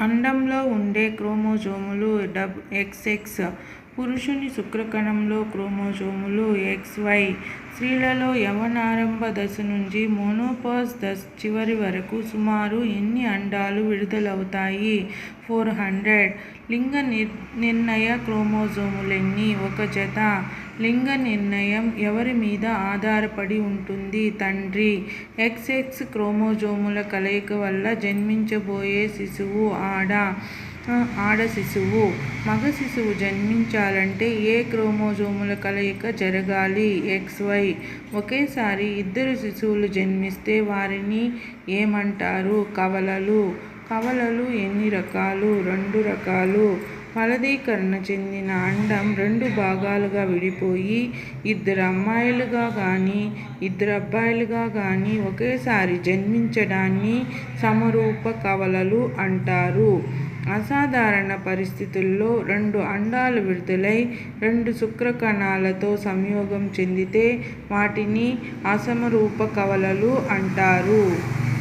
అండంలో ఉండే క్రోమోజోములు XX, పురుషుని శుక్రకణంలో క్రోమోజోములు XY. స్త్రీలలో యవ్వనారంభ దశ నుంచి మెనోపాజ్ దశ చివరి వరకు సుమారు ఎన్ని అండాలు విడుదలవుతాయి? 400. లింగ నిర్ణయ క్రోమోజోములెన్ని? 1 జత. లింగ నిర్ణయం ఎవరి మీద ఆధారపడి ఉంటుంది? తండ్రి. XX క్రోమోజోముల కలయిక వల్ల జన్మించబోయే శిశువు ఆడ శిశువు. మగ శిశువు జన్మించాలంటే ఏ క్రోమోజోముల కలయిక జరగాలి? XY. ఒకేసారి 2 శిశువులు జన్మిస్తే వారిని ఏమంటారు? కవలలు. కవలలు ఎన్ని రకాలు? 2 రకాలు. ఫలదీకరణ చెందిన అండం 2 భాగాలుగా విడిపోయి 2 అమ్మాయిలుగా గానీ 2 అబ్బాయిలుగా గానీ ఒకేసారి జన్మించడాన్ని సమరూప కవలలు అంటారు. అసాధారణ పరిస్థితుల్లో 2 అండాలు విడుదలై 2 శుక్రకణాలతో సంయోగం చెందితే వాటిని అసమరూప కవలలు అంటారు.